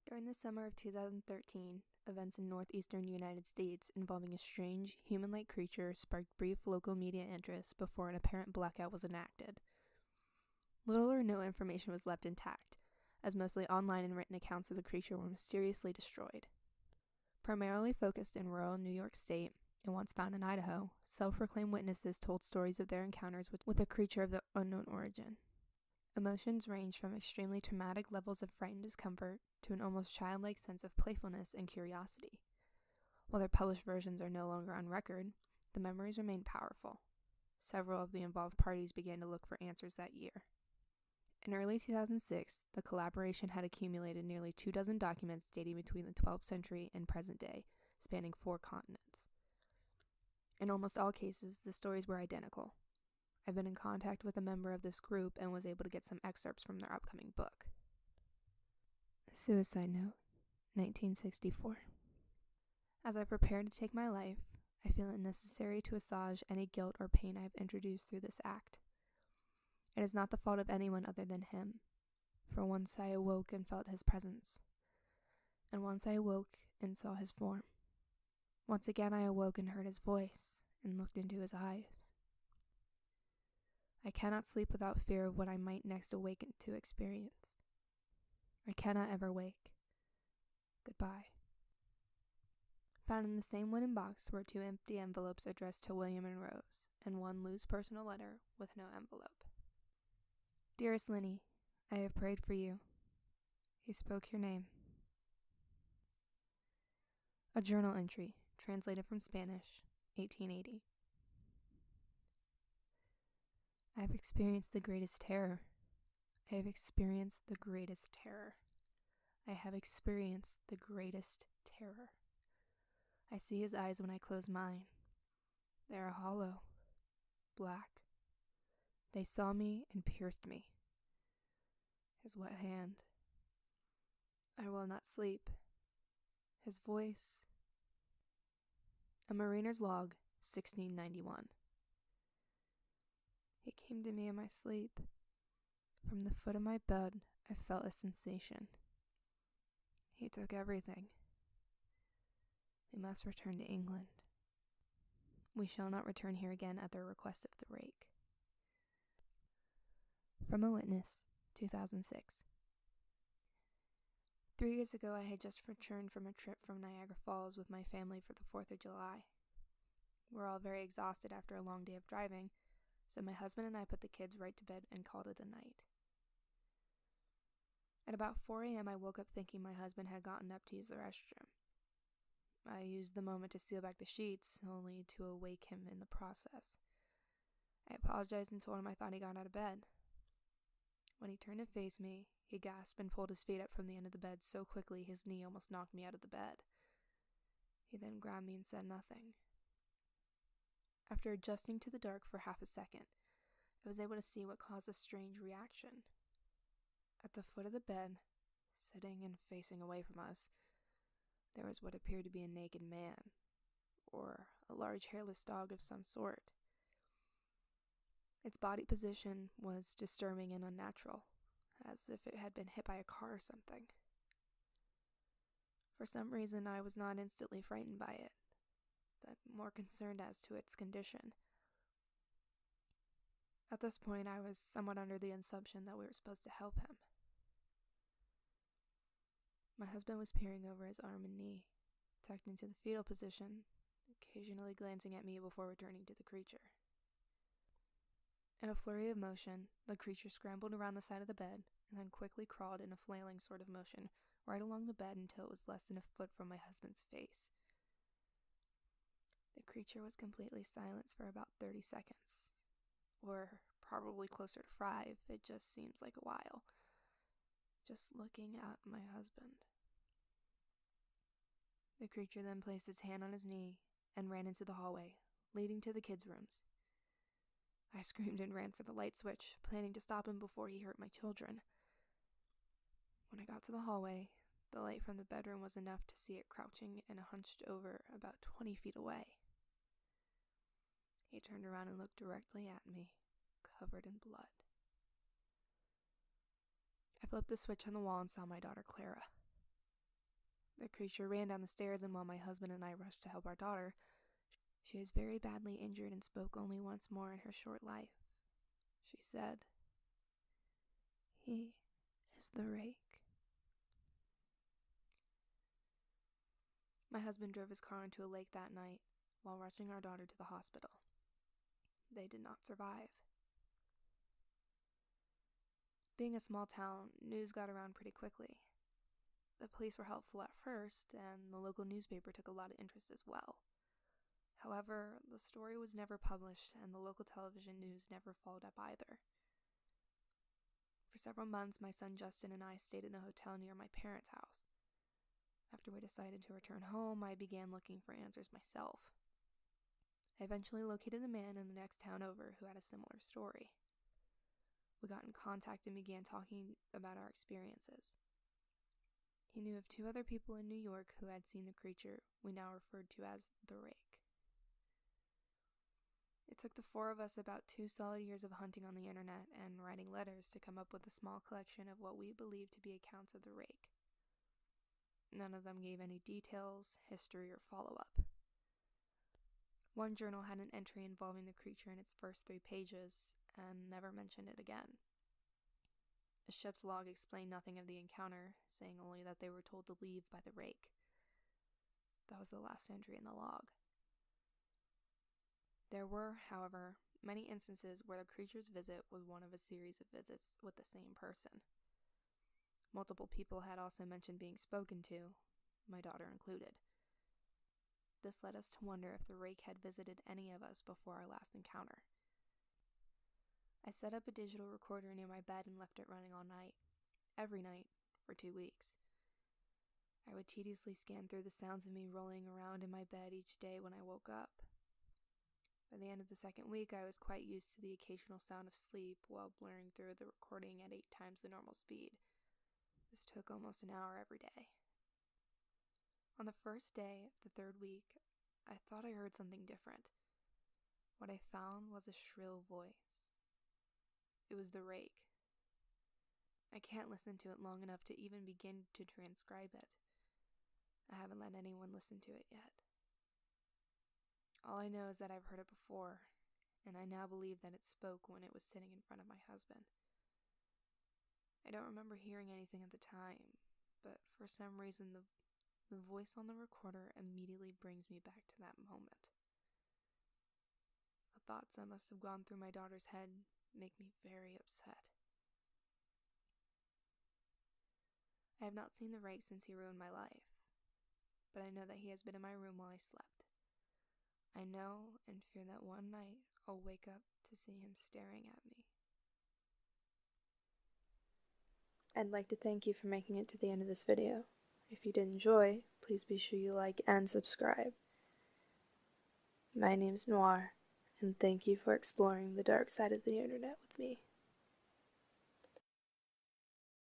During the summer of 2013, events in northeastern United States involving a strange, human-like creature sparked brief local media interest before an apparent blackout was enacted. Little or no information was left intact, as mostly online and written accounts of the creature were mysteriously destroyed. Primarily focused in rural New York State and once found in Idaho, self-proclaimed witnesses told stories of their encounters with a creature of the unknown origin. Emotions ranged from extremely traumatic levels of frightened discomfort to an almost childlike sense of playfulness and curiosity. While their published versions are no longer on record, the memories remain powerful. Several of the involved parties began to look for answers that year. In early 2006, the collaboration had accumulated nearly 24 documents dating between the 12th century and present day, spanning 4 continents. In almost all cases, the stories were identical. I've been in contact with a member of this group and was able to get some excerpts from their upcoming book. Suicide Note, 1964. As I prepare to take my life, I feel it necessary to assuage any guilt or pain I have introduced through this act. It is not the fault of anyone other than him, for once I awoke and felt his presence, and once I awoke and saw his form. Once again I awoke and heard his voice, and looked into his eyes. I cannot sleep without fear of what I might next awaken to experience. I cannot ever wake. Goodbye. Found in the same wooden box were 2 empty envelopes addressed to William and Rose, and 1 loose personal letter with no envelope. Dearest Linny, I have prayed for you. He spoke your name. A journal entry, translated from Spanish, 1880. I have experienced the greatest terror. I have experienced the greatest terror. I have experienced the greatest terror. I see his eyes when I close mine. They are hollow, black. They saw me and pierced me. His wet hand. I will not sleep. His voice. A Mariner's Log, 1691. He came to me in my sleep. From the foot of my bed, I felt a sensation. He took everything. We must return to England. We shall not return here again at the request of the Rake. From a Witness, 2006. 3 years ago, I had just returned from a trip from Niagara Falls with my family for the 4th of July. We're all very exhausted after a long day of driving, so my husband and I put the kids right to bed and called it a night. At about 4 a.m., I woke up thinking my husband had gotten up to use the restroom. I used the moment to seal back the sheets, only to awake him in the process. I apologized and told him I thought he got out of bed. When he turned to face me, he gasped and pulled his feet up from the end of the bed so quickly his knee almost knocked me out of the bed. He then grabbed me and said nothing. After adjusting to the dark for half a second, I was able to see what caused a strange reaction. At the foot of the bed, sitting and facing away from us, there was what appeared to be a naked man, or a large hairless dog of some sort. Its body position was disturbing and unnatural, as if it had been hit by a car or something. For some reason, I was not instantly frightened by it, but more concerned as to its condition. At this point, I was somewhat under the assumption that we were supposed to help him. My husband was peering over his arm and knee, tucked into the fetal position, occasionally glancing at me before returning to the creature. In a flurry of motion, the creature scrambled around the side of the bed and then quickly crawled in a flailing sort of motion right along the bed until it was less than a foot from my husband's face. The creature was completely silent for about 30 seconds, or probably closer to 5, it just seems like a while, just looking at my husband. The creature then placed its hand on his knee and ran into the hallway, leading to the kids' rooms. I screamed and ran for the light switch, planning to stop him before he hurt my children. When I got to the hallway, the light from the bedroom was enough to see it crouching and hunched over about 20 feet away. He turned around and looked directly at me, covered in blood. I flipped the switch on the wall and saw my daughter Clara. The creature ran down the stairs, and while my husband and I rushed to help our daughter, she was very badly injured and spoke only once more in her short life. She said, "He is the Rake." My husband drove his car into a lake that night while rushing our daughter to the hospital. They did not survive. Being a small town, news got around pretty quickly. The police were helpful at first, and the local newspaper took a lot of interest as well. However, the story was never published, and the local television news never followed up either. For several months, my son Justin and I stayed in a hotel near my parents' house. After we decided to return home, I began looking for answers myself. I eventually located a man in the next town over who had a similar story. We got in contact and began talking about our experiences. He knew of 2 other people in New York who had seen the creature we now referred to as the Rake. It took the 4 of us about 2 solid years of hunting on the internet and writing letters to come up with a small collection of what we believed to be accounts of the Rake. None of them gave any details, history, or follow-up. One journal had an entry involving the creature in its first 3 pages and never mentioned it again. A ship's log explained nothing of the encounter, saying only that they were told to leave by the Rake. That was the last entry in the log. There were, however, many instances where the creature's visit was one of a series of visits with the same person. Multiple people had also mentioned being spoken to, my daughter included. This led us to wonder if the Rake had visited any of us before our last encounter. I set up a digital recorder near my bed and left it running all night, every night, for 2 weeks. I would tediously scan through the sounds of me rolling around in my bed each day when I woke up. By the end of the 2nd week, I was quite used to the occasional sound of sleep while blurring through the recording at 8 times the normal speed. This took almost an hour every day. On the first day of the 3rd week, I thought I heard something different. What I found was a shrill voice. It was the Rake. I can't listen to it long enough to even begin to transcribe it. I haven't let anyone listen to it yet. All I know is that I've heard it before, and I now believe that it spoke when it was sitting in front of my husband. I don't remember hearing anything at the time, but for some reason the voice on the recorder immediately brings me back to that moment. The thoughts that must have gone through my daughter's head make me very upset. I have not seen the Rake since he ruined my life, but I know that he has been in my room while I slept. I know and fear that one night I'll wake up to see him staring at me. I'd like to thank you for making it to the end of this video. If you did enjoy, please be sure you like and subscribe. My name's Noir, and thank you for exploring the dark side of the internet with me.